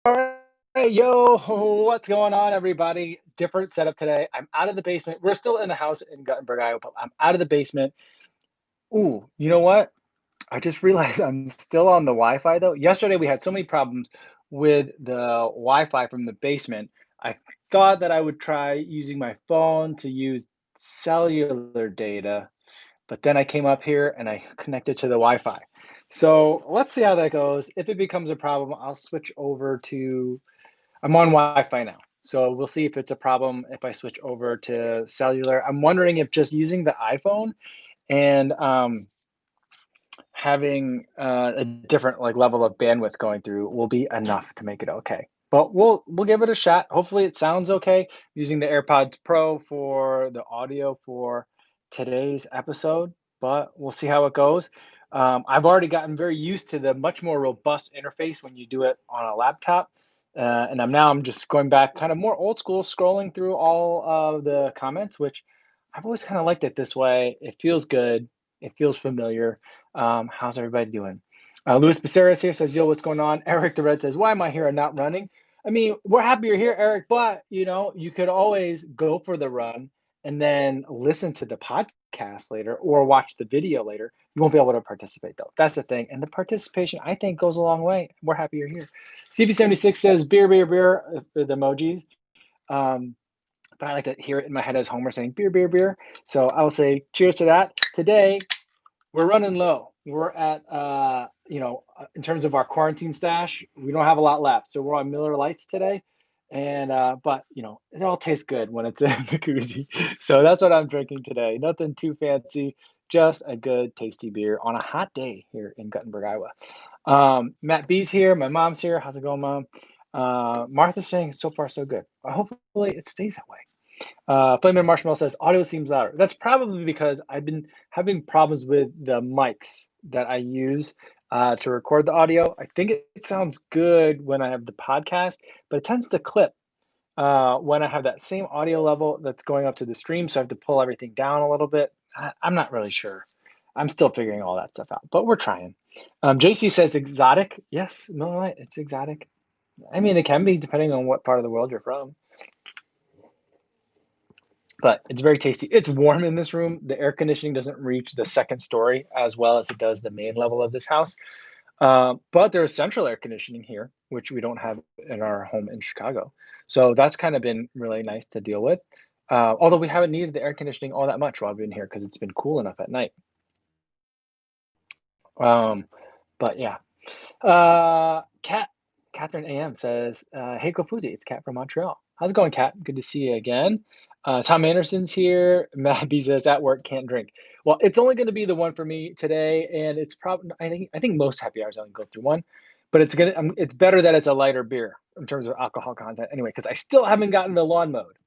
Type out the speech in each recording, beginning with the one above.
Alright, yo, what's going on, everybody? Different setup today. I'm out of the basement. We're still in the house in Guttenberg, Iowa, but I'm out of the basement. Ooh, you know what? I just realized I'm still on the Wi-Fi though. Yesterday we had so many problems with the Wi-Fi from the basement. I thought that I would try using my phone to use cellular data, but then I came up here and I connected to the Wi-Fi. So let's see how that goes. If it becomes a problem, I'll switch over to I'm on Wi-Fi now. So we'll see if it's a problem if I switch over to cellular. I'm wondering if just using the iPhone and having a different like level of bandwidth going through will be enough to make it okay. But we'll give it a shot. Hopefully it sounds okay using the AirPods Pro for the audio for today's episode, but we'll see how it goes. I've already gotten very used to the much more robust interface when you do it on a laptop. And I'm just going back kind of more old school, scrolling through all of the comments, which I've always kind of liked it this way. It feels good. It feels familiar. How's everybody doing? Luis Becerras here says, yo, what's going on? Eric the Red says, why am I here and not running? I mean, we're happy you're here, Eric, but you could always go for the run and then listen to the podcast later or watch the video later. You won't be able to participate though. That's the thing. And the participation, I think, goes a long way. We're happy you're here. CB76 says, beer, beer, beer, with emojis. But I like to hear it in my head as Homer saying, beer, beer, beer. So I will say, cheers to that. Today, we're running low. We're at, in terms of our quarantine stash, we don't have a lot left. So we're on Miller Lights today. And, but, it all tastes good when it's in the koozie. So that's what I'm drinking today. Nothing too fancy, just a good, tasty beer on a hot day here in Guttenberg, Iowa. Matt B's here. My mom's here. How's it going, Mom? Martha's saying so far so good. Hopefully it stays that way. Flamin' Marshmallow says audio seems louder. That's probably because I've been having problems with the mics that I use to record the audio. I think it sounds good when I have the podcast, but it tends to clip when I have that same audio level that's going up to the stream. So I have to pull everything down a little bit. I'm not really sure. I'm still figuring all that stuff out, but we're trying. JC says exotic. Yes, Miller Lite, it's exotic. I mean, it can be depending on what part of the world you're from. But it's very tasty. It's warm in this room. The air conditioning doesn't reach the second story as well as it does the main level of this house. But there's central air conditioning here, which we don't have in our home in Chicago. So that's kind of been really nice to deal with. Although we haven't needed the air conditioning all that much while I've been here because it's been cool enough at night. Um, but yeah. Catherine AM says, hey, kofuzi, it's Kat from Montreal. How's it going, Kat? Good to see you again. Tom Anderson's here. Matt B says, at work, can't drink. Well, it's only going to be the one for me today, and it's probably I think most happy hours only go through one, but it's better that it's a lighter beer in terms of alcohol content anyway, because I still haven't gotten the lawn mowed.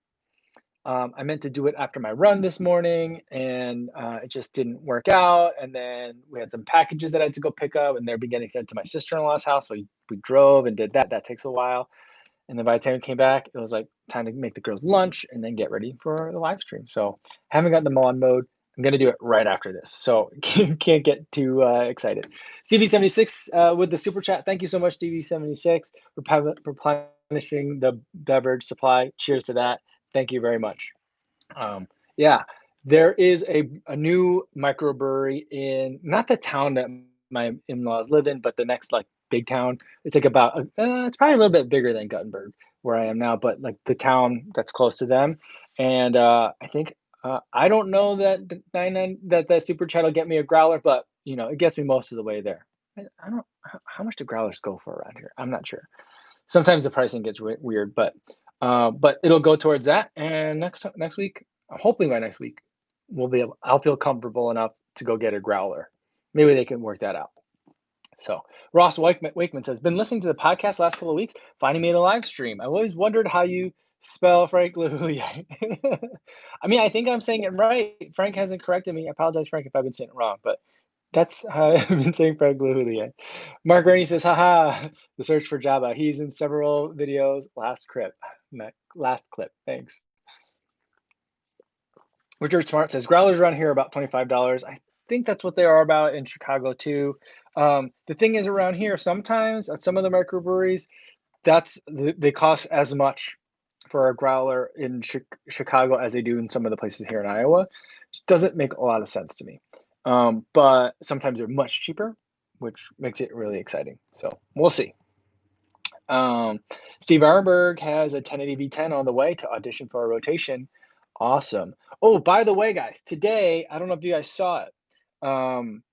I meant to do it after my run this morning, and it just didn't work out. And then we had some packages that I had to go pick up, and they're getting sent to my sister-in-law's house. So we drove and did that. That takes a while. And then by the time we came back, it was like time to make the girls lunch and then get ready for the live stream. So I haven't gotten the lawn mode. I'm going to do it right after this. So can't get too excited. CV76 with the super chat. Thank you so much, CV76, for replenishing the beverage supply. Cheers to that. Thank you very much. Yeah, there is a new microbrewery in not the town that my in-laws live in, but the next like big town. It's like it's probably a little bit bigger than Guttenberg where I am now, but like the town that's close to them. And I think I don't know that the super chat will get me a growler, but it gets me most of the way there. I don't how much do growlers go for around here? I'm not sure. Sometimes the pricing gets weird, but it'll go towards that. And next week, hopefully by next week, I'll feel comfortable enough to go get a growler. Maybe they can work that out. So Ross Wakeman says, been listening to the podcast last couple of weeks, finding me in a live stream. I always wondered how you spell Frank Lehoulier. I mean, I think I'm saying it right. Frank hasn't corrected me. I apologize, Frank, if I've been saying it wrong, but that's how I've been saying Frank Lehoulier. Mark Rainey says, haha, the search for Jabba. He's in several videos. Last clip. Thanks. Richard Smart says, growlers around here are about $25. I think that's what they are about in Chicago too. The thing is around here, sometimes at some of the microbreweries, they cost as much for a growler in Chicago as they do in some of the places here in Iowa. Which doesn't make a lot of sense to me. But sometimes they're much cheaper, which makes it really exciting. So we'll see. Um, Steve Arnberg has a 1080 V10 on the way to audition for a rotation. Awesome. Oh, by the way, guys, today, I don't know if you guys saw it. Um,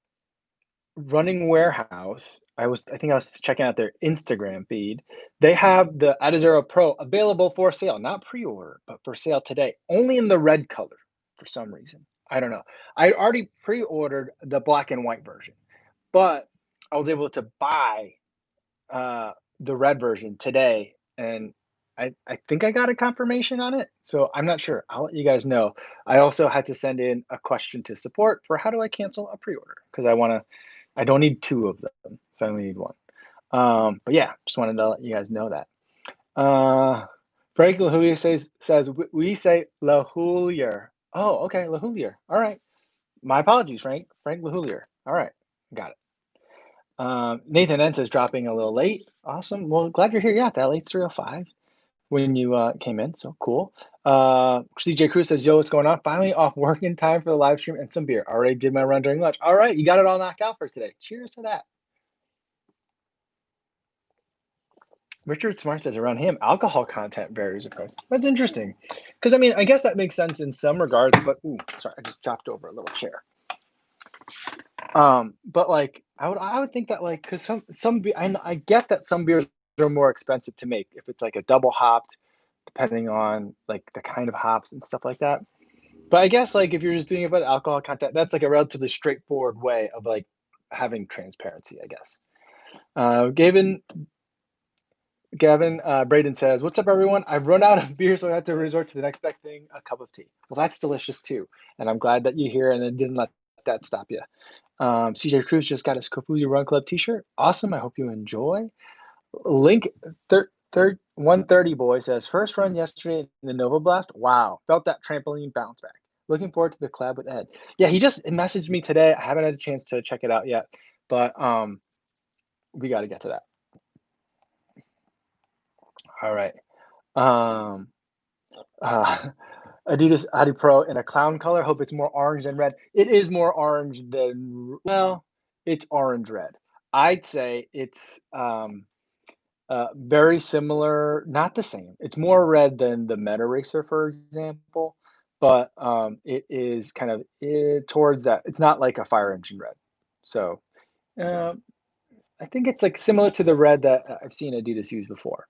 Running Warehouse, I think I was checking out their Instagram feed. They have the Adazero Pro available for sale, not pre-order, but for sale today, only in the red color for some reason. I don't know. I already pre-ordered the black and white version, but I was able to buy uh, the red version today, and I think I got a confirmation on it. So I'm not sure. I'll let you guys know. I also had to send in a question to support for how do I cancel a pre-order because I don't need two of them, so I only need one. But yeah, just wanted to let you guys know that. Frank LaHulier says we say LaHulier. Oh, okay, LaHulier. All right. My apologies, Frank. Frank LaHulier. All right, got it. Nathan N says dropping a little late. Awesome. Well, glad you're here. Yeah, that late 3:05 when you came in. So cool. CJ Cruz says, yo, what's going on? Finally off work in time for the live stream and some beer. Already did my run during lunch. All right, you got it all knocked out for today. Cheers to that. Richard Smart says around him, alcohol content varies, of course. That's interesting. Because, I mean, I guess that makes sense in some regards, but, ooh, sorry, I just dropped over a little chair. But like I would think that like because I get that some beers are more expensive to make if it's like a double hopped, depending on like the kind of hops and stuff like that. But I guess like if you're just doing it about alcohol content, that's like a relatively straightforward way of like having transparency, I guess. Gavin Braden says, "What's up, everyone? I've run out of beer, so I had to resort to the next best thing, a cup of tea." Well, that's delicious too, and I'm glad that you're here and it didn't let that stop you. CJ Cruz just got his Kofuzi Run Club t-shirt. Awesome. I hope you enjoy. Link 130 boy says, first run yesterday in the Nova Blast. Wow. Felt that trampoline bounce back. Looking forward to the collab with Ed. Yeah, he just messaged me today. I haven't had a chance to check it out yet, but we got to get to that. All right. Um, Adidas Adi Pro in a clown color. Hope it's more orange than red. It is more orange than, well, it's orange red. I'd say it's very similar, not the same. It's more red than the Meta Racer, for example, but it is kind of towards that. It's not like a fire engine red. So uh, I think it's like similar to the red that I've seen Adidas use before.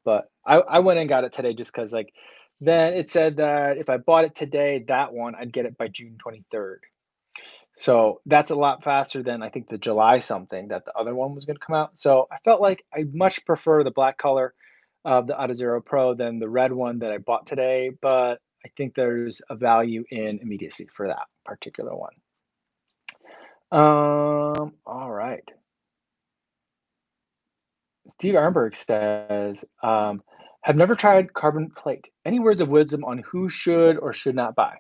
But I went and got it today just because like then it said that if I bought it today, that one I'd get it by June 23rd. So that's a lot faster than I think the July something that the other one was going to come out. So I felt like I much prefer the black color of the Adazero Pro than the red one that I bought today. But I think there's a value in immediacy for that particular one. All right. Steve Arnberg says, have never tried carbon plate. Any words of wisdom on who should or should not buy?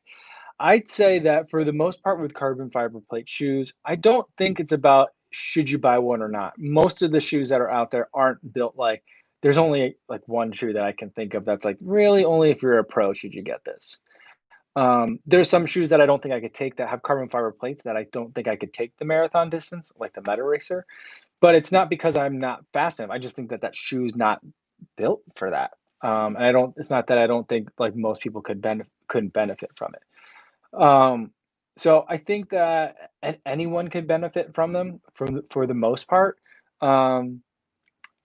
I'd say that for the most part with carbon fiber plate shoes, I don't think it's about should you buy one or not. Most of the shoes that are out there aren't built like there's only like one shoe that I can think of that's like really only if you're a pro should you get this. There's some shoes that I don't think I could take that have carbon fiber plates that I don't think I could take the marathon distance, like the Meta Racer. But it's not because I'm not fast enough. I just think that that shoe's not built for that. And I don't. It's not that I don't think like most people couldn't benefit from it. So I think that anyone could benefit from them for the most part. Um,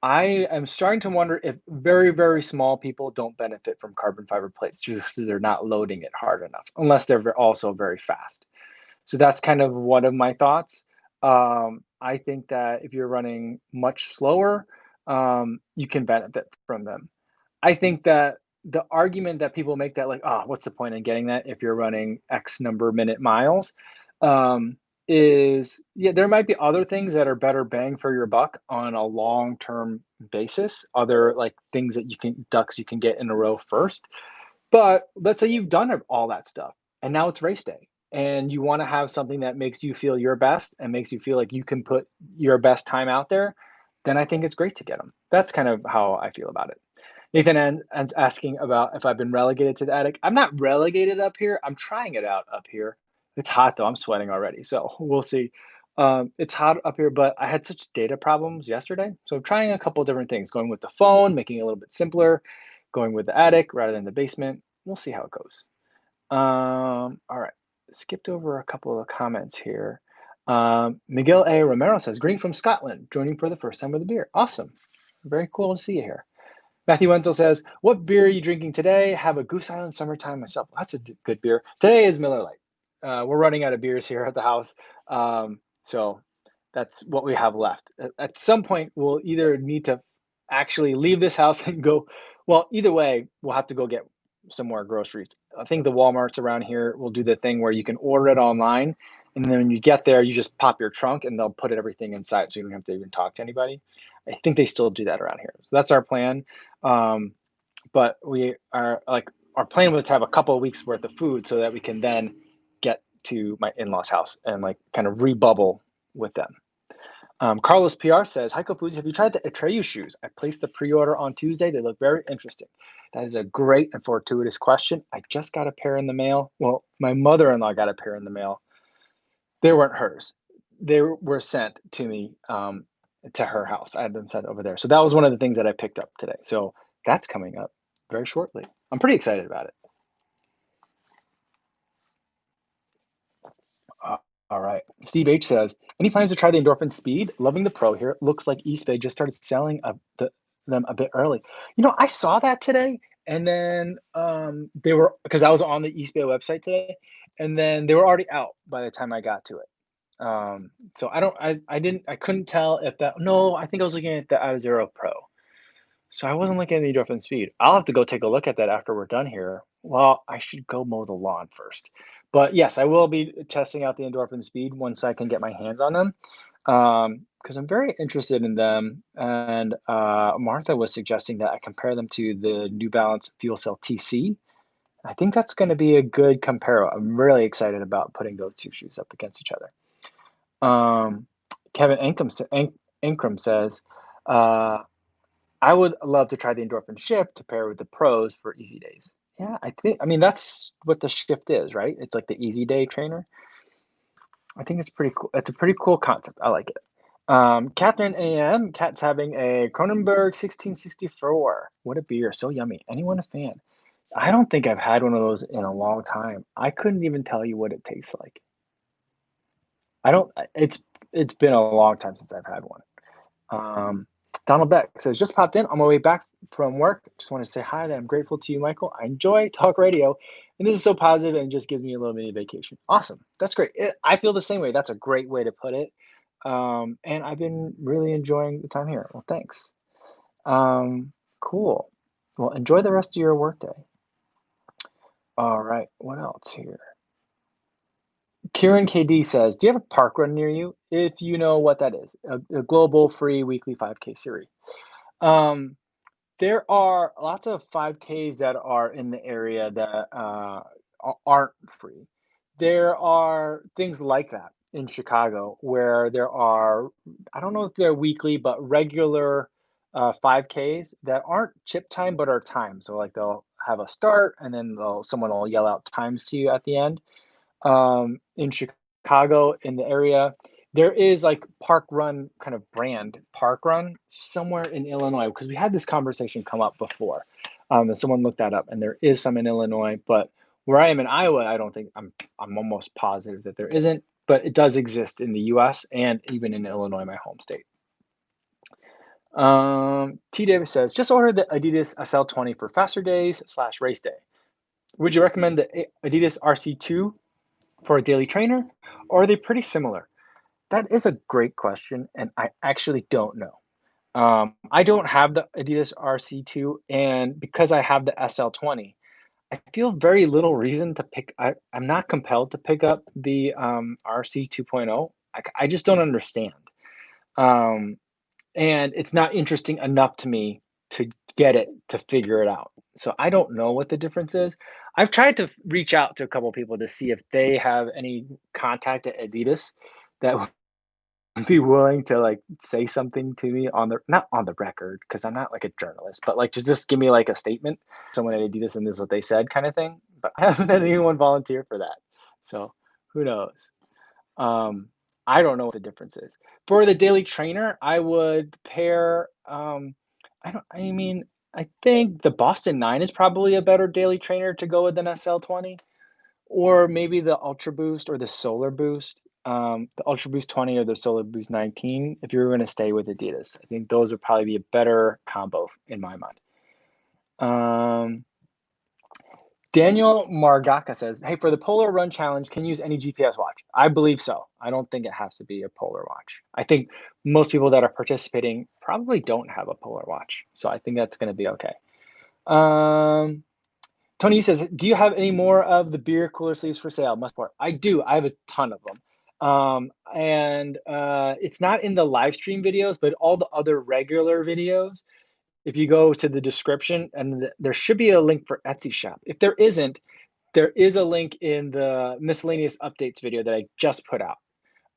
I am starting to wonder if very, very small people don't benefit from carbon fiber plates just 'cause they're not loading it hard enough, unless they're also very fast. So that's kind of one of my thoughts. I think that if you're running much slower, you can benefit from them. I think that the argument that people make that like, oh, what's the point in getting that if you're running X number minute miles? Um, is yeah, there might be other things that are better bang for your buck on a long term basis, other like things that you can ducks you can get in a row first. But let's say you've done all that stuff and now it's race day and you want to have something that makes you feel your best and makes you feel like you can put your best time out there, then I think it's great to get them. that's kind of how I feel about it. Nathan and's asking about if I've been relegated to the attic. I'm not relegated up here. I'm trying it out up here. It's hot though. I'm sweating already, so we'll see. It's hot up here, but I had such data problems yesterday, so I'm trying a couple different things. Going with the phone, making it a little bit simpler. Going with the attic rather than the basement. We'll see how it goes. All right. Skipped over a couple of comments here. Miguel A. Romero says, "Greeting from Scotland, joining for the first time with a beer. Awesome. Very cool to see you here." Matthew Wenzel says, "What beer are you drinking today? Have a Goose Island Summertime myself." Well, that's a good beer. Today is Miller Lite. We're running out of beers here at the house. So that's what we have left. At some point, we'll either need to actually leave this house and go, well, either way, we'll have to go get some more groceries. I think the Walmarts around here will do the thing where you can order it online. And then when you get there, you just pop your trunk and they'll put everything inside so you don't have to even talk to anybody. I think they still do that around here. So that's our plan. Um, but we are like, our plan was to have a couple of weeks worth of food so that we can then get to my in-laws house and like kind of rebubble with them. Carlos PR says, "Hi kofuzi, have you tried the Atreyu shoes? I placed the pre-order on Tuesday. They look very interesting." That is a great and fortuitous question. I just got a pair in the mail. Well, my mother-in-law got a pair in the mail. They weren't hers. They were sent to me to her house. I had them sent over there. So that was one of the things that I picked up today. So that's coming up very shortly. I'm pretty excited about it. Uh, all right. Steve H says, "Any plans to try the Endorphin Speed? Loving the Pro here. Looks like eBay just started selling them a bit early." I saw that today, and then they were because I was on the eBay website today, and then they were already out by the time I got to it. So I couldn't tell if that. No, I think I was looking at the Zero Pro. So I wasn't looking at the endorphin speed. I'll have to go take a look at that after we're done here. Well, I should go mow the lawn first. But yes, I will be testing out the endorphin speed once I can get my hands on them. Because I'm very interested in them. And Martha was suggesting that I compare them to the New Balance Fuel Cell TC. I think that's going to be a good compare. I'm really excited about putting those two shoes up against each other. Um, Kevin Ankrum says, uh, "I would love to try the Endorphin Shift to pair with the Pros for easy days." Yeah, I mean, that's what the Shift is, right? It's like the easy day trainer. I think it's pretty cool. It's a pretty cool concept. I like it. Catherine AM, Cat's having a Kronenberg 1664. What a beer. So yummy. Anyone a fan? I don't think I've had one of those in a long time. I couldn't even tell you what it tastes like. I don't, it's been a long time since I've had one. Um, Donald Beck says, "Just popped in on my way back from work. Just want to say hi that I'm grateful to you, Michael. I enjoy talk radio, and this is so positive and just gives me a little mini vacation." Awesome. That's great. I feel the same way. That's a great way to put it. And I've been really enjoying the time here. Well, thanks. Cool. Well, enjoy the rest of your workday. All right. What else here? Kieran KD says, "Do you have a park run near you? If you know what that is, a global free weekly 5K series." Um, There are lots of 5Ks that are in the area that aren't free. There are things like that in Chicago where there are, I don't know if they're weekly, but regular 5Ks that aren't chip time but are timed. So like they'll have a start and then someone will yell out times to you at the end. In Chicago, in the area. There is like Park Run kind of brand Park Run somewhere in Illinois because we had this conversation come up before. And someone looked that up, and there is some in Illinois, but where I am in Iowa, I don't think I'm almost positive that there isn't, but it does exist in the U.S. and even in Illinois, my home state. T. Davis says, "Just ordered the Adidas SL20 for faster days slash race day. Would you recommend the Adidas RC2 for a daily trainer, or are they pretty similar?" That is a great question, and I actually don't know. I don't have the Adidas RC2, and because I have the SL20, I feel very little reason to pick. I'm not compelled to pick up the RC 2.0. I just don't understand. Um, and it's not interesting enough to me to get it to figure it out. So I don't know what the difference is. I've tried to reach out to a couple of people to see if they have any contact at Adidas that be willing to, like, say something to me on the not on the record because 'cause I'm not, like, a journalist, but, like, to just give me, like, a statement, "Someone at Adidas and this is what they said," kinda thing, but I haven't had anyone volunteer for that, so who knows? Um, I don't know what the difference is. For the daily trainer, I would pair, I mean, I think the Boston 9 is probably a better daily trainer to go with than SL20. Or maybe the Ultra Boost or the Solar Boost, the Ultra Boost 20 or the Solar Boost 19, if you're gonna stay with Adidas. I think those would probably be a better combo in my mind. Um, Daniel Margaka says, "Hey, for the Polar Run Challenge, can you use any GPS watch?" I believe so. I don't think it has to be a Polar watch. I think most people that are participating probably don't have a Polar watch, so I think that's gonna be okay. Um Tony says, "Do you have any more of the beer cooler sleeves for sale? Must support." I do. I have a ton of them. And it's not in the live stream videos, but all the other regular videos. If you go to the description, and there should be a link for Etsy shop. If there isn't, there is a link in the miscellaneous updates video that I just put out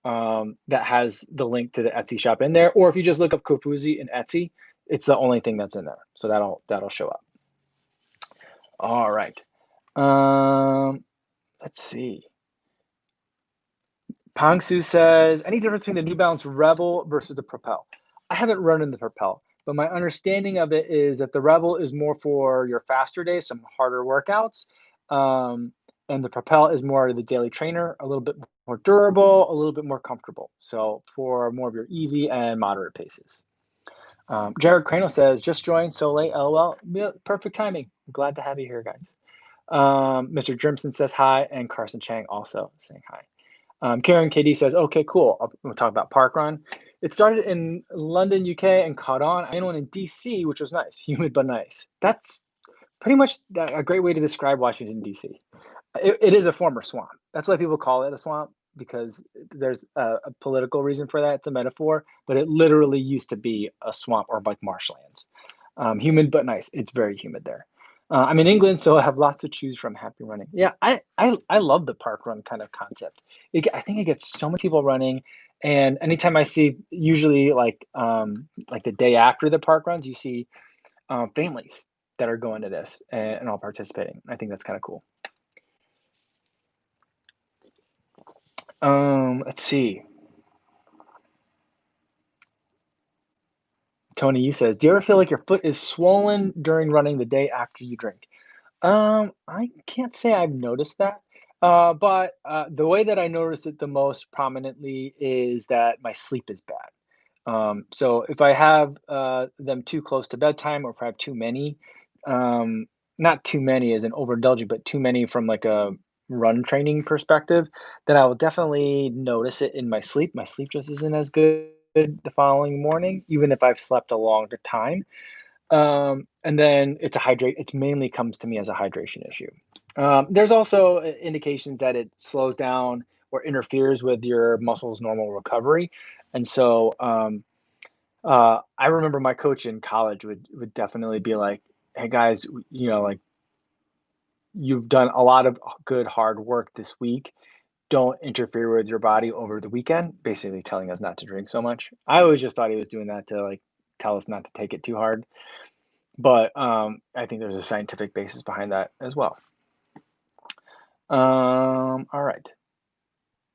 that has the link to the Etsy shop in there. Or if you just look up kofuzi in Etsy, it's the only thing that's in there. So that'll show up. All right. Um, let's see. Pangsu says, any difference between the New Balance Rebel versus the Propel? I haven't run in the Propel, but my understanding of it is that the Rebel is more for your faster days, some harder workouts. Um, and the Propel is more of the daily trainer, a little bit more durable, a little bit more comfortable. So for more of your easy and moderate paces. Jared Crano says, just joined so late, LOL. Yeah, perfect timing. Glad to have you here, guys. Mr. Jrimson says hi, and Carson Chang also saying hi. Karen KD says, okay, cool. We'll talk about Parkrun. It started in London, UK, and caught on. I made one in DC, which was nice, humid but nice. That's pretty much a great way to describe Washington, DC. It is a former swamp. That's why people call it a swamp, because there's a political reason for that. It's a metaphor, but it literally used to be a swamp or like marshlands. Humid but nice. It's very humid there. I'm in England, so I have lots to choose from. Happy running. Yeah, I love the park run kind of concept. I think it gets so many people running, and anytime I see, usually like the day after the park runs, you see families that are going to this and all participating. I think that's kind of cool. Let's see. Tony, you says, do you ever feel like your foot is swollen during running the day after you drink? I can't say I've noticed that. But the way that I notice it the most prominently is that my sleep is bad. So if I have them too close to bedtime, or if I have too many, um, not too many as in overindulging, but too many from like a run training perspective, then I will definitely notice it in my sleep. My sleep just isn't as good the following morning, even if I've slept a longer time. And then it mainly comes to me as a hydration issue. There's also indications that it slows down or interferes with your muscles' normal recovery. And so I remember my coach in college would definitely be like, "Hey guys, like you've done a lot of good hard work this week. Don't interfere with your body over the weekend." Basically telling us not to drink so much. I always just thought he was doing that to like tell us not to take it too hard. But I think there's a scientific basis behind that as well. All right.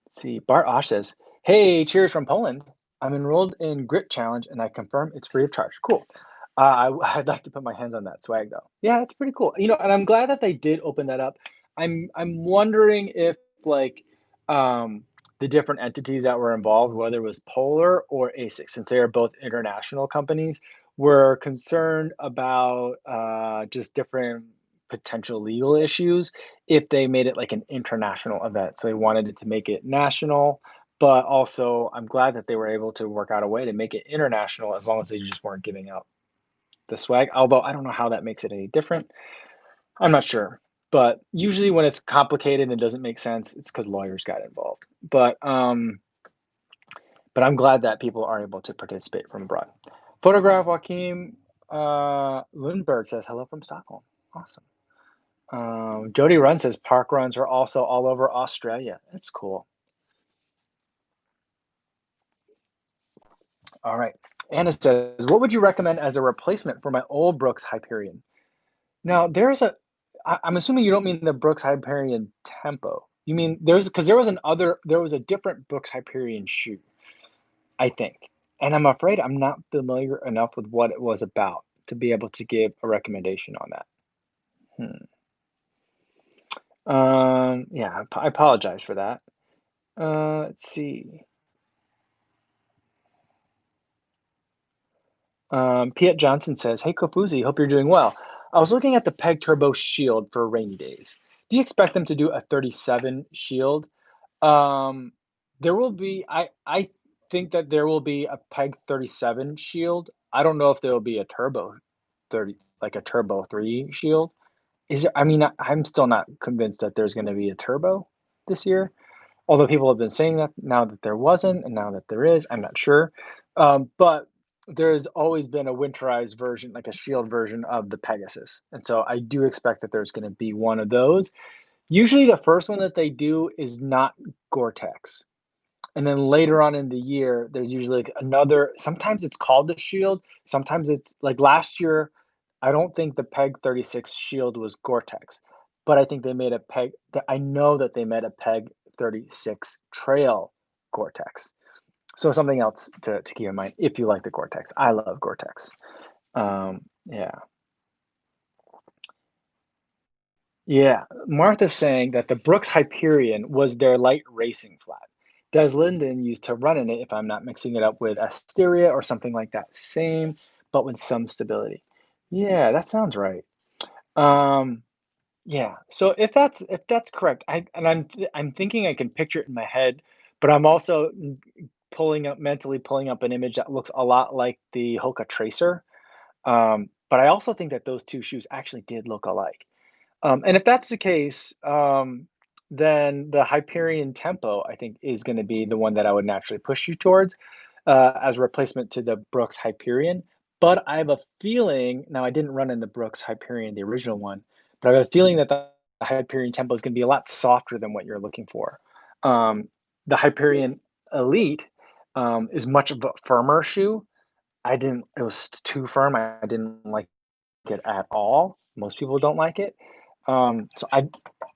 Let's see. Bart Osh says, "Hey, cheers from Poland. I'm enrolled in Grit Challenge, and I confirm it's free of charge." Cool. I'd like to put my hands on that swag though. Yeah, it's pretty cool. And I'm glad that they did open that up. I'm wondering if like um, the different entities that were involved, whether it was Polar or ASIC, since they are both international companies, were concerned about just different potential legal issues if they made it like an international event. So they wanted it to make it national, but also I'm glad that they were able to work out a way to make it international as long as they just weren't giving out the swag. Although I don't know how that makes it any different. I'm not sure. But usually when it's complicated and doesn't make sense, it's because lawyers got involved. But I'm glad that people are able to participate from abroad. Photograph Joaquim Lundberg says hello from Stockholm. Awesome. Jody Run says park runs are also all over Australia. That's cool. All right. Anna says, "What would you recommend as a replacement for my old Brooks Hyperion?" Now, I'm assuming you don't mean the Brooks Hyperion Tempo. You mean because there was a different Brooks Hyperion shoe, I think. And I'm afraid I'm not familiar enough with what it was about to be able to give a recommendation on that. Hmm. Yeah, I apologize for that. Let's see. Piet Johnson says, "Hey Kofuzi, hope you're doing well. I was looking at the Peg Turbo Shield for rainy days. Do you expect them to do a 37 Shield? Um, there will be. I think that there will be a Peg 37 Shield. I don't know if there will be a Turbo 30, like a Turbo 3 Shield. Is there, I mean, I'm still not convinced that there's going to be a Turbo this year. Although people have been saying that now that there wasn't, and now that there is, I'm not sure. But there's always been a winterized version, like a shield version of the Pegasus. And so I do expect that there's going to be one of those. Usually the first one that they do is not Gore-Tex. And then later on in the year, there's usually like another, sometimes it's called the shield. Sometimes it's like last year, I don't think the Peg 36 shield was Gore-Tex, but I think they made a Peg, I know that they made a Peg 36 trail Gore-Tex. So something else to keep in mind if you like the Gore-Tex. I love Gore-Tex. Yeah. Yeah, Martha's saying that the Brooks Hyperion was their light racing flat. Des Linden used to run in it, if I'm not mixing it up with Asteria or something like that. Same, but with some stability. Yeah, that sounds right. Um, yeah. So if that's correct, I'm thinking I can picture it in my head, but I'm also mentally pulling up an image that looks a lot like the Hoka Tracer. But I also think that those two shoes actually did look alike. And if that's the case, then the Hyperion Tempo, I think, is going to be the one that I would naturally push you towards as a replacement to the Brooks Hyperion. But I have a feeling, now I didn't run in the Brooks Hyperion, the original one, but I have a feeling that the Hyperion Tempo is going to be a lot softer than what you're looking for. Um, the Hyperion Elite is much of a firmer shoe. It was too firm. I didn't like it at all. Most people don't like it. And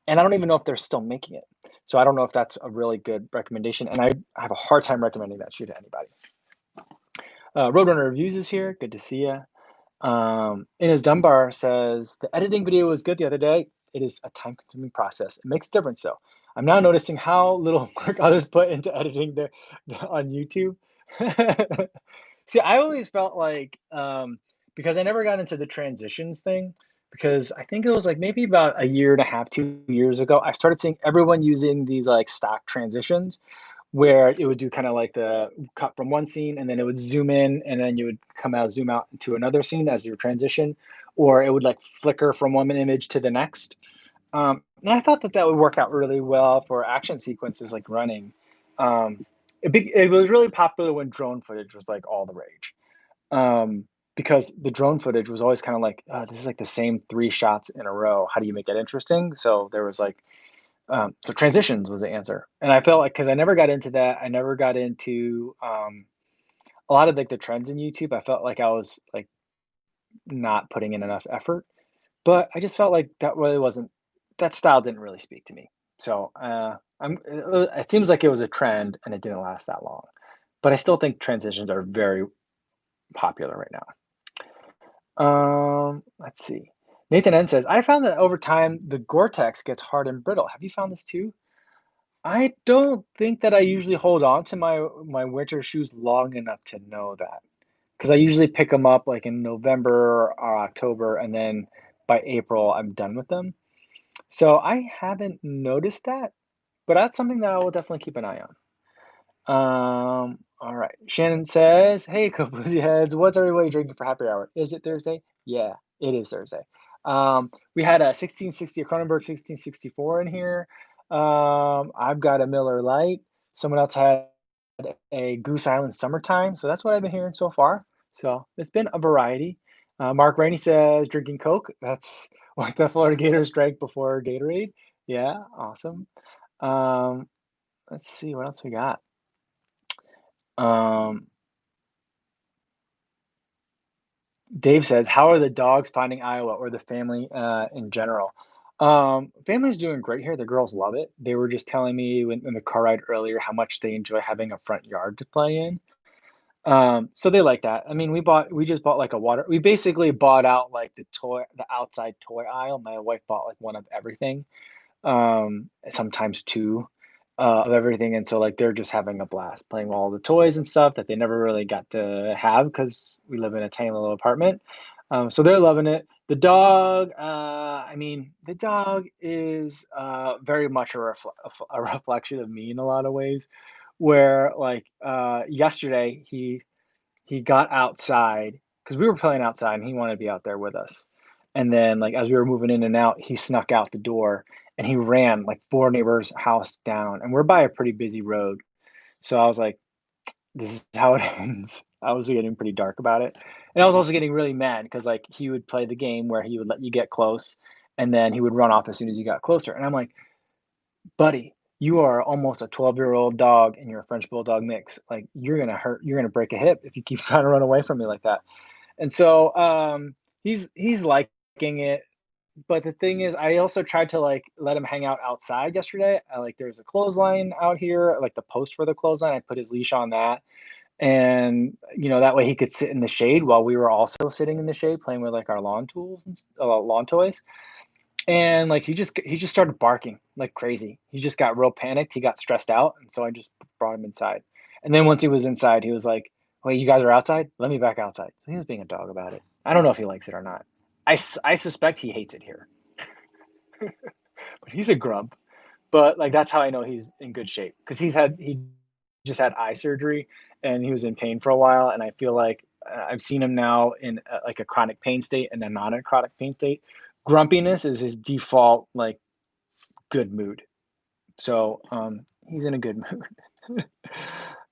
I don't even know if they're still making it. So I don't know if that's a really good recommendation. And I have a hard time recommending that shoe to anybody. Roadrunner Reviews is here. Good to see you. Inez Dunbar says the editing video was good the other day. It is a time-consuming process. It makes a difference though. I'm now noticing how little work others put into editing on YouTube. See, I always felt like because I never got into the transitions thing, because I think it was like maybe about a year and a half, 2 years ago, I started seeing everyone using these like stock transitions where it would do kind of like the cut from one scene and then it would zoom in and then you would zoom out into another scene as your transition, or it would like flicker from one image to the next. And I thought that that would work out really well for action sequences like running. Um, it was really popular when drone footage was like all the rage. Um, because the drone footage was always kind of like, this is like the same three shots in a row. How do you make it interesting? So there was like, so transitions was the answer. And I felt like, because I never got into that, I never got into a lot of like the trends in YouTube. I felt like I was like not putting in enough effort. But I just felt like that really wasn't that style didn't really speak to me. So, it seems like it was a trend and it didn't last that long. But I still think transitions are very popular right now. Let's see. Nathan N says, "I found that over time the Gore-Tex gets hard and brittle. Have you found this too?" I don't think that I usually hold on to my winter shoes long enough to know that, because I usually pick them up like in November or October, and then by April I'm done with them. So I haven't noticed that, but that's something that I will definitely keep an eye on. All right. Shannon says, "Hey, Cozy Heads, what's everybody drinking for happy hour? Is it Thursday? Yeah, it is Thursday. We had a 1660, a Cronenberg 1664 in here. I've got a Miller Lite. Someone else had a Goose Island Summertime. So that's what I've been hearing so far. So it's been a variety. Mark Rainey says, drinking Coke. That's what the Florida Gators drank before Gatorade. Yeah, awesome. Um, let's see what else we got. Um, Dave says, "How are the dogs finding Iowa or the family in general?" Family's doing great here. The girls love it. They were just telling me in the car ride earlier how much they enjoy having a front yard to play in. So they like that. I mean, we just bought like a water. We basically bought out like the outside toy aisle. My wife bought like one of everything, sometimes two of everything. And so like they're just having a blast playing with all the toys and stuff that they never really got to have because we live in a tiny little apartment. So they're loving it. The dog, I mean, the dog is very much a reflection of me in a lot of ways. Where like yesterday he got outside because we were playing outside and he wanted to be out there with us. And then, like, as we were moving in and out, he snuck out the door and he ran like four neighbors' house down. And we're by a pretty busy road. So I was like, this is how it ends. I was getting pretty dark about it. And I was also getting really mad because, like, he would play the game where he would let you get close and then he would run off as soon as you got closer. And I'm like, buddy, you are almost a 12-year-old dog and you're a French bulldog mix. Like, you're gonna break a hip if you keep trying to run away from me like that. And so, he's liking it, but the thing is, I also tried to, like, let him hang out outside yesterday. Like, there's a clothesline out here, like, the post for the clothesline, I put his leash on that, and, that way he could sit in the shade while we were also sitting in the shade playing with, like, our lawn tools and lawn toys, and, like, he just started barking like crazy. He just got real panicked, he got stressed out, and so I just brought him inside. And then once he was inside, he was like, "Wait, you guys are outside? Let me back outside." So he was being a dog about it. I don't know if he likes it or not. I suspect he hates it here, but he's a grump. But, like, that's how I know he's in good shape because he just had eye surgery, and he was in pain for a while, and I feel like, I've seen him now in, like, a chronic pain state and a non chronic pain state. Grumpiness is his default, like, good mood. So, he's in a good mood.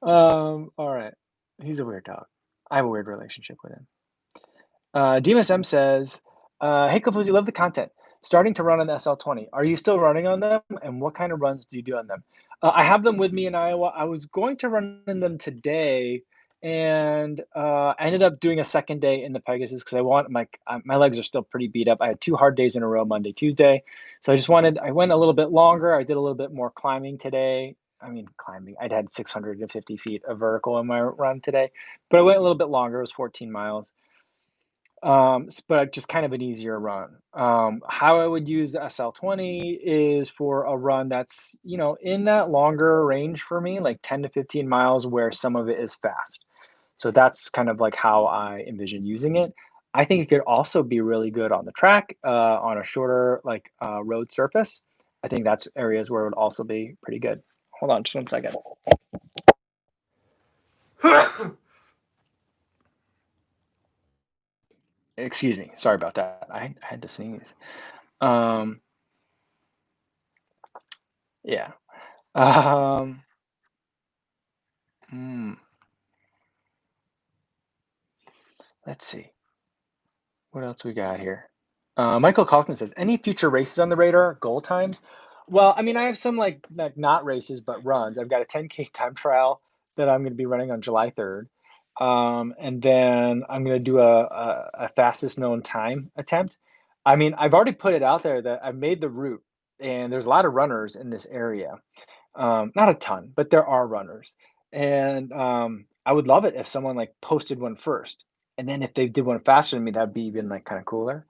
Alright. He's a weird dog. I have a weird relationship with him. DMSM says, "Hey, Kofuzi, love the content. Starting to run on the SL20. Are you still running on them? And what kind of runs do you do on them?" I have them with me in Iowa. I was going to run in them today, and I ended up doing a second day in the Pegasus because my legs are still pretty beat up. I had 2 hard days in a row, Monday, Tuesday. So I went a little bit longer. I did a little bit more climbing today. I mean, climbing. I'd had 650 feet of vertical in my run today, but I went a little bit longer. It was 14 miles. But just kind of an easier run. How I would use the SL20 is for a run that's, in that longer range for me, like 10 to 15 miles, where some of it is fast. So that's kind of like how I envision using it. I think it could also be really good on the track, on a shorter, like, road surface. I think that's areas where it would also be pretty good. Hold on just one second. Excuse me. Sorry about that. I had to sneeze. Um, yeah. Um, hmm, let's see. What else we got here? Michael Kaufman says, "Any future races on the radar? Goal times?" Well, I mean, I have some like not races but runs. I've got a 10K time trial that I'm going to be running on July 3rd, and then I'm going to do a fastest known time attempt. I mean, I've already put it out there that I've made the route, and there's a lot of runners in this area. Not a ton, but there are runners, and I would love it if someone like posted one first, and then if they did one faster than me, that'd be even like kind of cooler.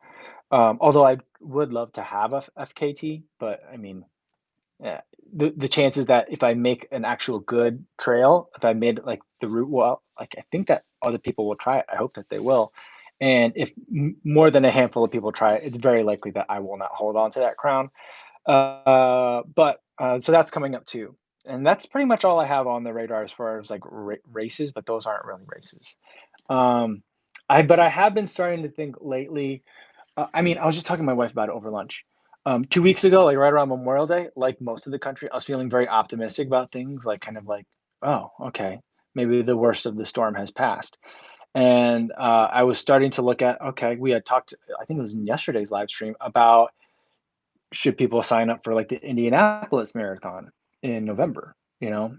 Although I would love to have a FKT, but I mean, yeah, the chances that if I make an actual good trail, if I made like the route well, like I think that other people will try it. I hope that they will. And if more than a handful of people try it, it's very likely that I will not hold on to that crown. But so that's coming up too, and that's pretty much all I have on the radar as far as like races, but those aren't really races. Um, but I have been starting to think lately. I mean, I was just talking to my wife about it over lunch. 2 weeks ago, like right around Memorial Day, like most of the country, I was feeling very optimistic about things, like kind of like, oh, okay, maybe the worst of the storm has passed. And I was starting to look at, okay, we had talked, I think it was in yesterday's live stream about should people sign up for like the Indianapolis Marathon in November, you know?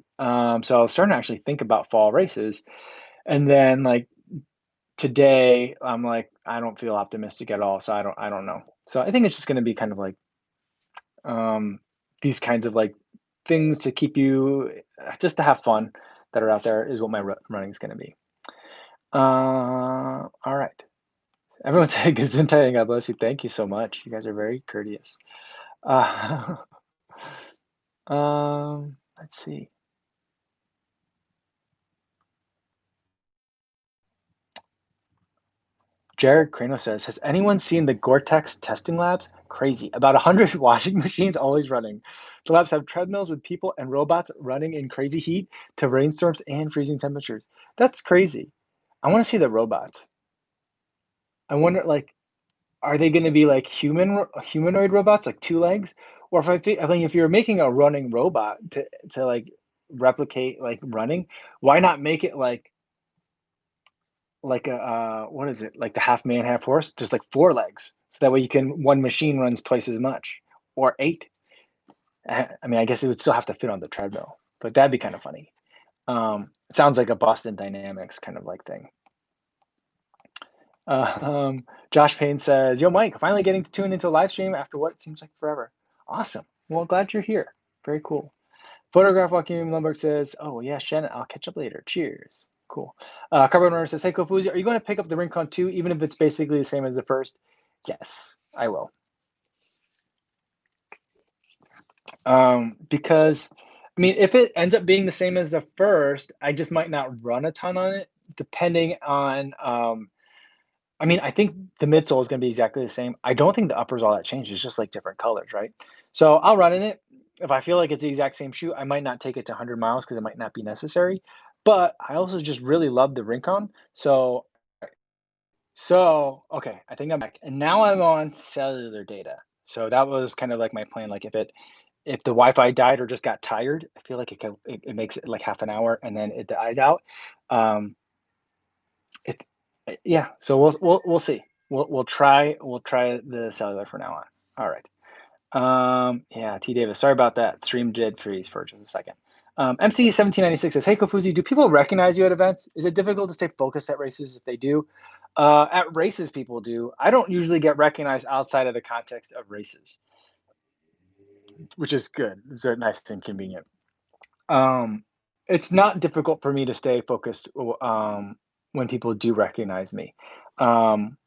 So I was starting to actually think about fall races. And then like today, I'm like, I don't feel optimistic at all, so I don't know. So I think it's just gonna be kind of like, um, these kinds of, like, things to keep you just to have fun that are out there is what my running is gonna be. Alright. Everyone say Gesundheit and God bless you. Thank you so much. You guys are very courteous. Uh, let's see. Jared Crano says, "Has anyone seen the Gore-Tex testing labs? Crazy. About 100 washing machines always running. The labs have treadmills with people and robots running in crazy heat to rainstorms and freezing temperatures. That's crazy. I want to see the robots. I wonder, like, are they going to be like humanoid robots, like two legs? Or if I think if you're making a running robot to like replicate like running, why not make it like a, what is it? Like the half man, half horse, just like 4 legs. So that way you can one machine runs twice as much or 8. I mean, I guess it would still have to fit on the treadmill, but that'd be kind of funny. It sounds like a Boston Dynamics kind of like thing. Josh Payne says, "Yo, Mike, finally getting to tune into a live stream after what seems like forever. Awesome. Well, glad you're here. Very cool." Photograph Joaquin Lumberg says, "Oh, yeah, Shannon, I'll catch up later. Cheers." Cool. Carbon Runner says, "Hey, Kofuzi, are you going to pick up the Rincon 2, even if it's basically the same as the first?" Yes, I will. Because, I mean, if it ends up being the same as the first, I just might not run a ton on it, depending on, I mean, I think the midsole is gonna be exactly the same. I don't think the upper's all that changed. It's just like different colors, right? So I'll run in it. If I feel like it's the exact same shoe, I might not take it to 100 miles because it might not be necessary. But I also just really love the Rincon. So okay, I think I'm back, and now I'm on cellular data. So that was kind of like my plan. Like if the Wi-Fi died or just got tired, I feel like it makes it like half an hour and then it dies out. Um, it yeah, so we'll see. We'll try the cellular for now on. All right. Yeah, T Davis, sorry about that. Stream did freeze for just a second. MC 1796 says, "Hey Kofuzi, do people recognize you at events? Is it difficult to stay focused at races if they do? At races, people do. I don't usually get recognized outside of the context of races, which is good. It's nice and convenient. Um, it's not difficult for me to stay focused when people do recognize me. Um,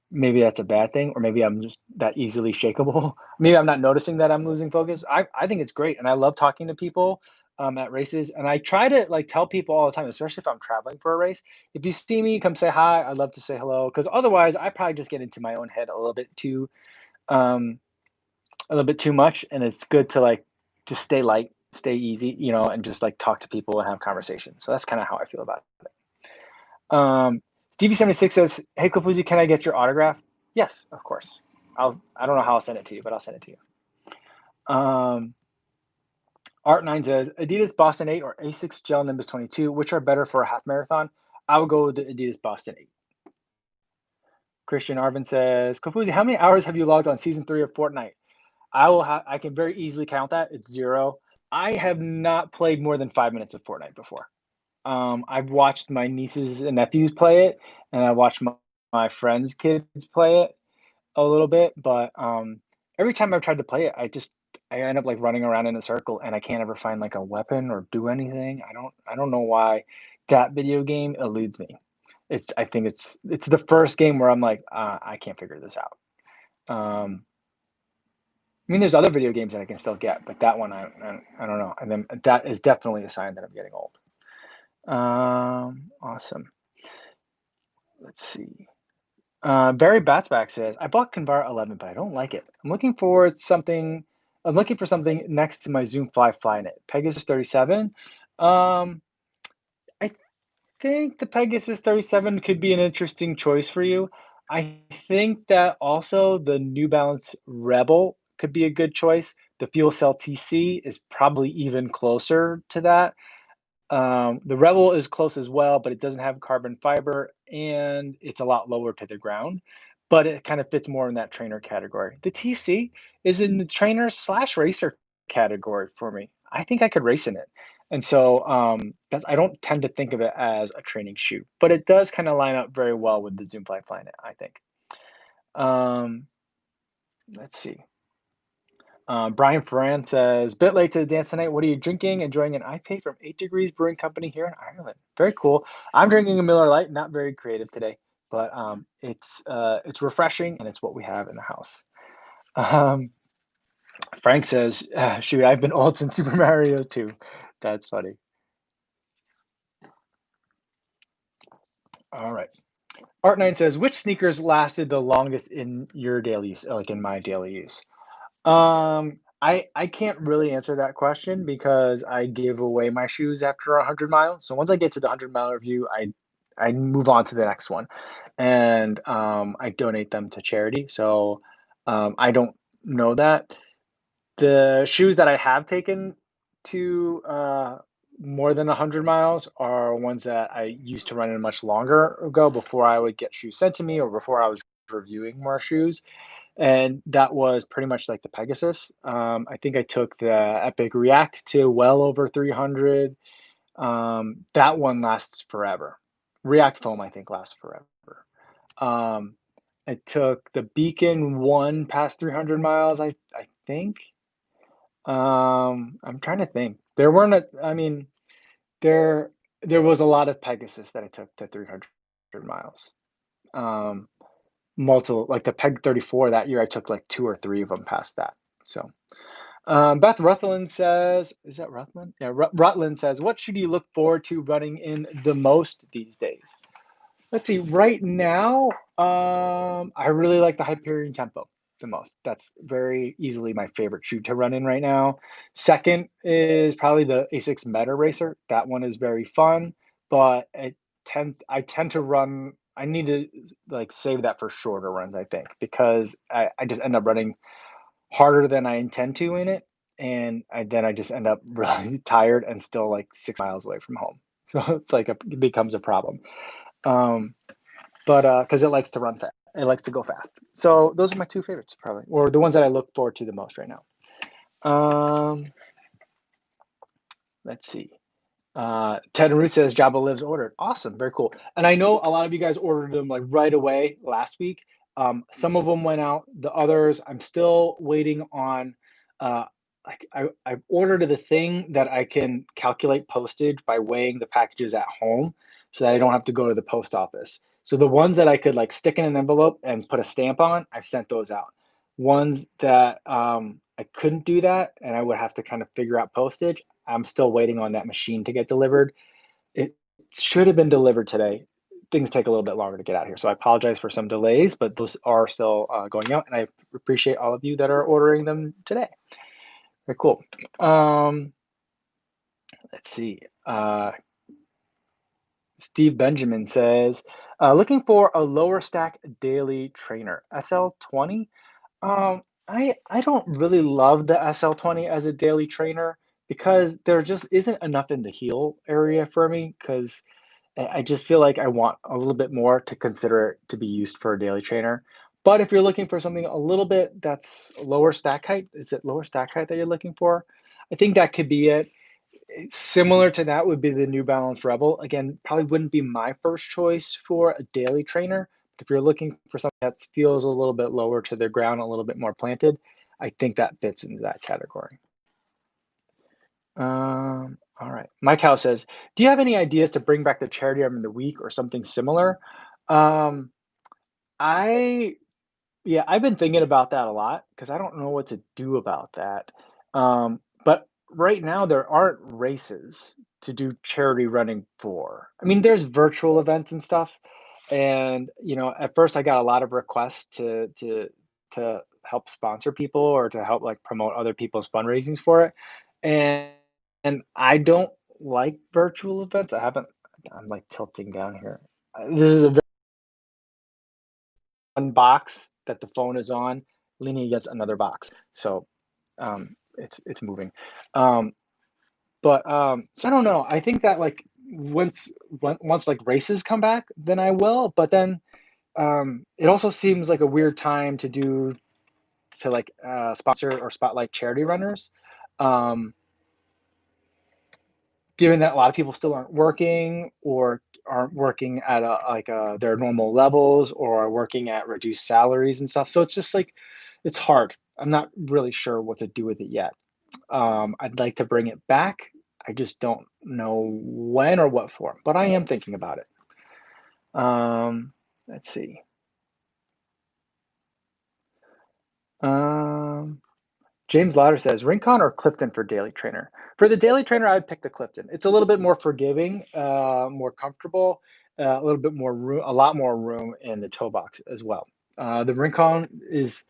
Maybe that's a bad thing, or maybe I'm just that easily shakable. Maybe I'm not noticing that I'm losing focus. I think it's great, and I love talking to people at races. And I try to like tell people all the time, especially if I'm traveling for a race. If you see me, come say hi. I'd love to say hello, because otherwise, I probably just get into my own head um, a little bit too much. And it's good to like just stay light, stay easy, and just like talk to people and have conversations. So that's kind of how I feel about it. Stevie76 says, "Hey Kofuzi, can I get your autograph?" Yes, of course. I don't know how I'll send it to you, but I'll send it to you. Art9 says, "Adidas Boston 8 or Asics Gel Nimbus 22, which are better for a half marathon?" I would go with the Adidas Boston 8. Christian Arvin says, "Kofuzi, how many hours have you logged on season 3 of Fortnite?" I can very easily count that. It's 0. I have not played more than 5 minutes of Fortnite before. I've watched my nieces and nephews play it, and I watched my friends' kids play it a little bit, but every time I've tried to play it, I end up like running around in a circle, and I can't ever find like a weapon or do anything. I don't know why that video game eludes me. I think it's the first game where I'm like, I can't figure this out. Um, I mean, there's other video games that I can still get, but that one I don't know. And then that is definitely a sign that I'm getting old. Awesome. Let's see. Barry Batsback says, "I bought Convar 11, but I don't like it. I'm looking for something next to my Zoom Fly Flynet. Pegasus 37. Um, I think the Pegasus 37 could be an interesting choice for you. I think that also the New Balance Rebel could be a good choice. The Fuel Cell TC is probably even closer to that. The Rebel is close as well, but it doesn't have carbon fiber and it's a lot lower to the ground, but it kind of fits more in that trainer category. The TC is in the trainer slash racer category for me. I think I could race in it. And so that's I don't tend to think of it as a training shoe, but it does kind of line up very well with the Zoom Fly Planet, I think. Um, let's see. Brian Ferran says, "Bit late to the dance tonight. What are you drinking? Enjoying an IPA from 8 Degrees Brewing Company here in Ireland. Very cool. I'm drinking a Miller Lite. Not very creative today, but it's refreshing and it's what we have in the house." Um, Frank says, "Shoot, I've been old since Super Mario 2." That's funny. All right. Art9 says, "Which sneakers lasted the longest in your daily use, like in my daily use?" I can't really answer that question because I give away my shoes after 100 miles. So once I get to the 100-mile review, I move on to the next one, and I donate them to charity. So I don't know that. The shoes that I have taken to more than 100 miles are ones that I used to run in much longer ago before I would get shoes sent to me or before I was reviewing more shoes, and that was pretty much like the Pegasus. I think I took the Epic React to well over 300. That one lasts forever. React Foam, I think, lasts forever. Um, I took the Beacon one past 300 miles, I think. I'm trying to think. There weren't I mean, there there was a lot of Pegasus that I took to 300 miles. Um, Multiple, like the Peg 34 that year, I took like 2 or 3 of them past that. So, Beth Rutland says, is that Rutland? Yeah, Rutland says, "What should you look forward to running in the most these days?" Let's see. Right now, I really like the Hyperion Tempo the most. That's very easily my favorite shoe to run in right now. Second is probably the Asics Meta Racer. That one is very fun, but I tend to run. I need to like save that for shorter runs, I think, because I just end up running harder than I intend to in it, and then I just end up really tired and still like 6 miles away from home. So it's like it becomes a problem. Um, but because it likes to run fast, it likes to go fast. So those are my two favorites, probably, or the ones that I look forward to the most right now. Um, let's see. Ted and Ruth says Jabba Lives ordered. Awesome, very cool. And I know a lot of you guys ordered them like right away last week. Some of them went out. The others, I'm still waiting on. Uh, I've ordered the thing that I can calculate postage by weighing the packages at home, so that I don't have to go to the post office. So the ones that I could like stick in an envelope and put a stamp on, I've sent those out. Ones that I couldn't do that, and I would have to kind of figure out postage. I'm still waiting on that machine to get delivered. It should have been delivered today. Things take a little bit longer to get out here, so I apologize for some delays, but those are still going out, and I appreciate all of you that are ordering them today. Very cool. Um, let's see. Steve Benjamin says, "Looking for a lower stack daily trainer, SL20." I don't really love the SL20 as a daily trainer because there just isn't enough in the heel area for me. Because I just feel like I want a little bit more to consider it to be used for a daily trainer. But if you're looking for something a little bit that's lower stack height, is it lower stack height that you're looking for? I think that could be it. Similar to that would be the New Balance Rebel. Again, probably wouldn't be my first choice for a daily trainer. But if you're looking for something that feels a little bit lower to the ground, a little bit more planted, I think that fits into that category. All right. Mike Howe says, "Do you have any ideas to bring back the charity arm in the week or something similar?" Um, I Yeah, I've been thinking about that a lot because I don't know what to do about that. But right now there aren't races to do charity running for. I mean, there's virtual events and stuff, and at first I got a lot of requests to help sponsor people or to help like promote other people's fundraisings for it, and and I don't like virtual events. I haven't. I'm like tilting down here. This is a one box that the phone is on leaning against another box. So it's moving. Um, so I don't know. I think that like once like races come back, then I will. But then it also seems like a weird time to like sponsor or spotlight charity runners. Um, given that a lot of people still aren't working or aren't working at their normal levels or are working at reduced salaries and stuff. So it's just like it's hard. I'm not really sure what to do with it yet. I'd like to bring it back. I just don't know when or what form, but I am thinking about it. Let's see. Um, James Lauder says, Rincon or Clifton for daily trainer? For the daily trainer, I'd pick the Clifton. It's a little bit more forgiving, more comfortable, a little bit more room, a lot more room in the toe box as well. The Rincon is,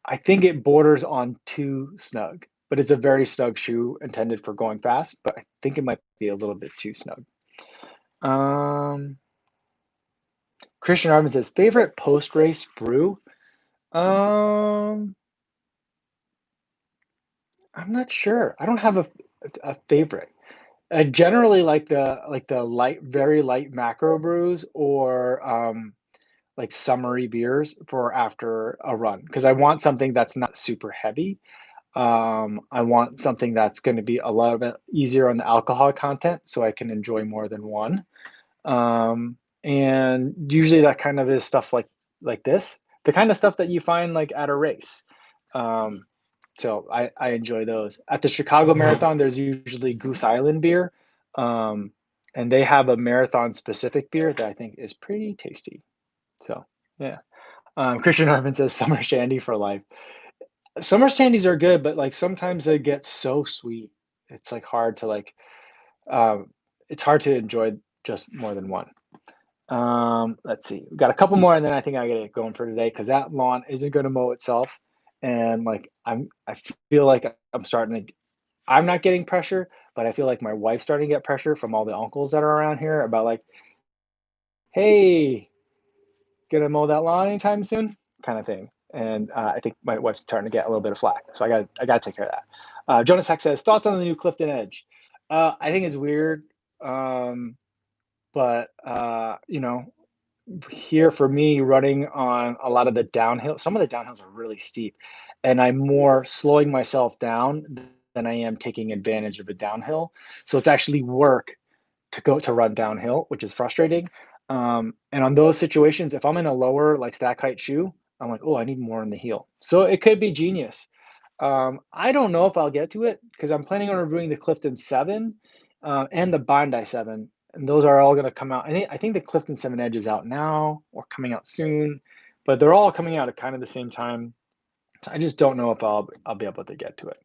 I think it borders on too snug, but it's a very snug shoe intended for going fast, but I think it might be a little bit too snug. Um, Christian Arvin says, favorite post-race brew? Um, I'm not sure. I don't have a favorite. I generally like the light, very light macro brews or like summery beers for after a run because I want something that's not super heavy. I want something that's going to be a little bit easier on the alcohol content so I can enjoy more than one. And usually that kind of is stuff like this, the kind of stuff that you find like at a race. Um, so I enjoy those. At the Chicago Marathon, there's usually Goose Island beer, um, and they have a marathon specific beer that I think is pretty tasty. So yeah. Christian Irvin says summer shandy for life. Summer shandies are good, but like sometimes they get so sweet. It's like hard to um, it's hard to enjoy just more than one. Let's see. We got a couple more, and then I think I gotta get going for today because that lawn isn't gonna mow itself. And like I feel like I'm starting to. I'm not getting pressure, but I feel like my wife's starting to get pressure from all the uncles that are around here about like, hey, gonna mow that lawn anytime soon, kind of thing. And I think my wife's starting to get a little bit of flack, so I gotta take care of that. Jonas Heck says thoughts on the new Clifton Edge. I think it's weird, but here for me running on a lot of the downhill, some of the downhills are really steep, and I'm more slowing myself down than I am taking advantage of a downhill. So it's actually work to run downhill, which is frustrating. And on those situations, if I'm in a lower like stack height shoe, I'm like, oh, I need more in the heel. So it could be genius. I don't know if I'll get to it because I'm planning on reviewing the Clifton 7 and the Bandai 7. And those are all going to come out. I think the Clifton 7 Edge is out now or coming out soon, but they're all coming out at kind of the same time. So I just don't know if I'll be able to get to it.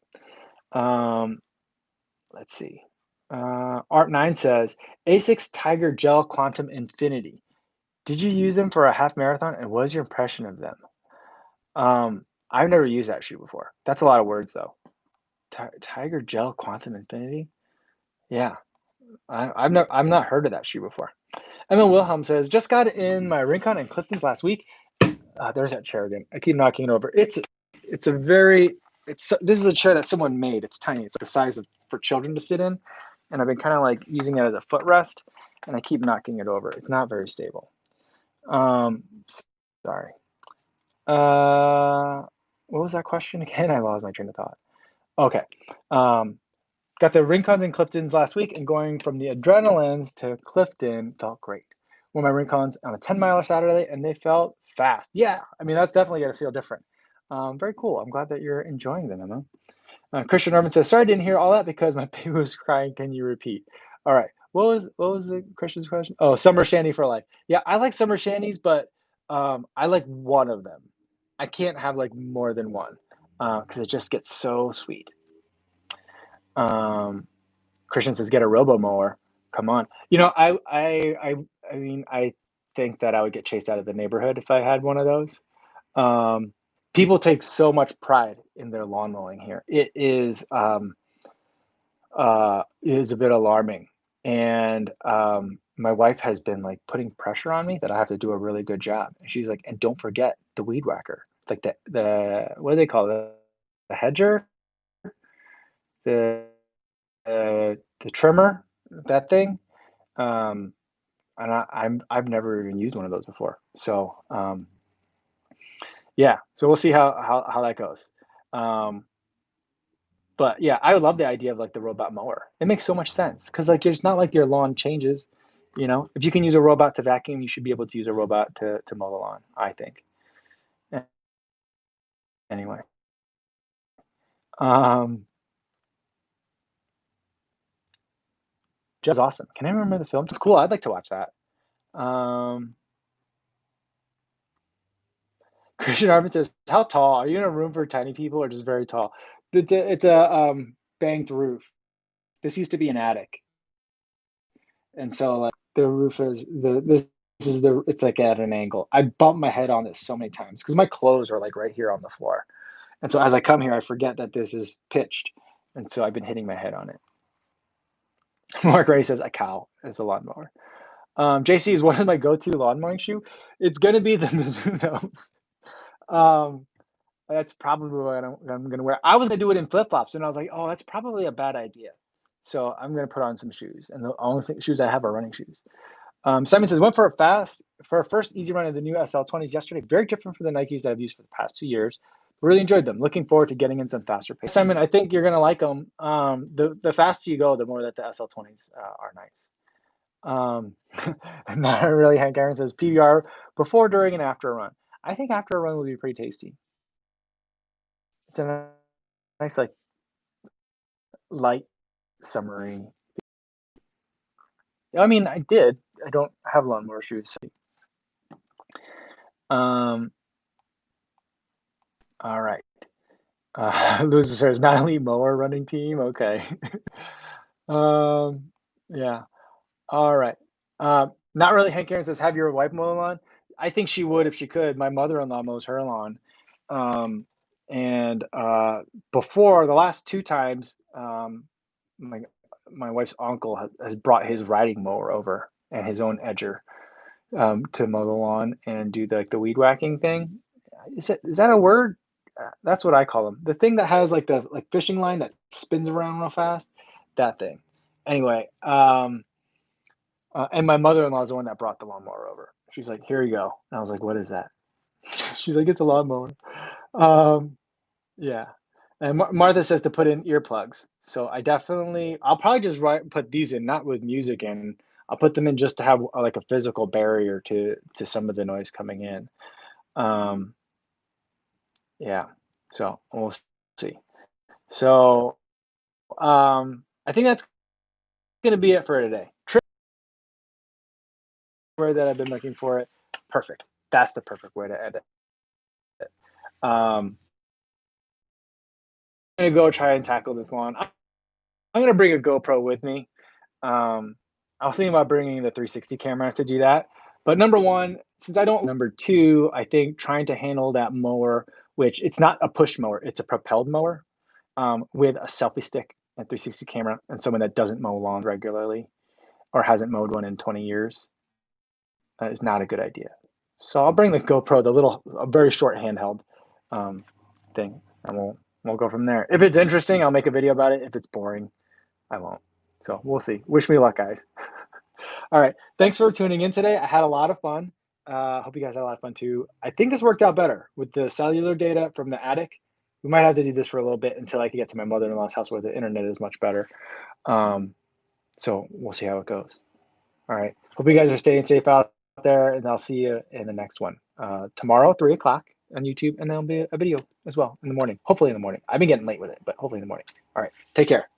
Let's see. Art9 says Asics Tiger Gel Quantum Infinity. Did you use them for a half marathon and what was your impression of them? I've never used that shoe before. That's a lot of words though. Tiger Gel Quantum Infinity? Yeah, I've not heard of that shoe before. Emma Wilhelm says just got in my Rincon and Clifton's last week. There's that chair again. I keep knocking it over. It's a very this is a chair that someone made. It's tiny. It's like the size of for children to sit in, and I've been kind of like using it as a footrest, and I keep knocking it over. It's not very stable. Um, sorry. What was that question again? I lost my train of thought. Okay. Um, got the Rincons and Cliftons last week, and going from the Adrenalines to Clifton felt great. Wore my Rincons on a 10-miler Saturday, and they felt fast. Yeah, I mean, that's definitely going to feel different. Very cool. I'm glad that you're enjoying them, Emma. Christian Norman says, sorry I didn't hear all that because my baby was crying. Can you repeat? All right. What was the Christian's question? Oh, summer shandy for life. Yeah, I like summer shandies, but I like one of them. I can't have like more than one because it just gets so sweet. Um, Christian says, get a robo mower. Come on. I mean, I think that I would get chased out of the neighborhood if I had one of those. Um, People take so much pride in their lawn mowing here. It is a bit alarming. And my wife has been like putting pressure on me that I have to do a really good job. And she's like, and don't forget the weed whacker, like the what do they call it? The hedger, the the trimmer, that thing. Um, and I've never even used one of those before. So yeah, so we'll see how that goes. Um, But yeah, I would love the idea of like the robot mower. It makes so much sense because like it's not like your lawn changes. You know, if you can use a robot to vacuum, you should be able to use a robot to mow the lawn. I think. Anyway, um, just awesome. Can I remember the film? It's cool. I'd like to watch that. Um, Christian Harmon says, "How tall are you in a room for tiny people or just very tall?" It's a banked roof. This used to be an attic, and so like the roof is the this is the it's like at an angle. I bumped my head on this so many times because my clothes are like right here on the floor, and so as I come here, I forget that this is pitched, and so I've been hitting my head on it. Mark Ray says, "A cow is a lawnmower." JC is one of my go-to lawn mowing shoe. It's gonna be the Mizuno's. Um, that's probably what I'm gonna wear. I was gonna do it in flip-flops, and I was like, "Oh, that's probably a bad idea." So I'm gonna put on some shoes, and the only shoes I have are running shoes. Simon says, "Went for a first easy run of the new SL20s yesterday. Very different from the Nikes that I've used for the past 2 years. Really enjoyed them. Looking forward to getting in some faster pace." Simon, I think you're gonna like them. The faster you go, the more that the SL20s are nice. Um, Not really. Hank Aaron says PBR before, during, and after a run. I think after a run would be pretty tasty. It's a nice, like, light summery. I mean, I did. I don't have lawnmower shoes. Um, all right. Louis says not only mower running team. Okay. um, yeah. All right. Not really. Hank Aaron says, "Have your wife mow the lawn?" I think she would if she could. My mother-in-law mows her lawn, um, and before the last two times, my my wife's uncle has brought his riding mower over and his own edger to mow the lawn and do the weed whacking thing. Is that a word? That's what I call them. The thing that has like the like fishing line that spins around real fast. That thing. Anyway, and my mother-in-law is the one that brought the lawnmower over. She's like, "Here you go." And I was like, "What is that?" She's like, "It's a lawnmower." Um, yeah. And Martha says to put in earplugs. So I'll probably just put these in, not with music in. I'll put them in just to have like a physical barrier to some of the noise coming in. Um, yeah. So we'll see. So I think that's gonna be it for today. Word that I've been looking for it. Perfect. That's the perfect way to end it. I'm gonna go try and tackle this lawn. I'm gonna bring a GoPro with me. I was thinking about bringing the 360 camera to do that. But number one, since I don't, number two, I think trying to handle that mower, which it's not a push mower, it's a propelled mower, with a selfie stick and 360 camera, and someone that doesn't mow lawns regularly or hasn't mowed one in 20 years, is not a good idea. So I'll bring the GoPro, a very short handheld um, thing, and we'll go from there. If it's interesting, I'll make a video about it. If it's boring, I won't. So we'll see. Wish me luck, guys. All right. Thanks for tuning in today. I had a lot of fun. Hope you guys had a lot of fun too. I think this worked out better with the cellular data from the attic. We might have to do this for a little bit until I can get to my mother-in-law's house where the internet is much better. Um, so we'll see how it goes. All right. Hope you guys are staying safe out there, and I'll see you in the next one. Tomorrow, 3 o'clock on YouTube, and there'll be a video as well in the morning. Hopefully in the morning. I've been getting late with it, but hopefully in the morning. All right. Take care.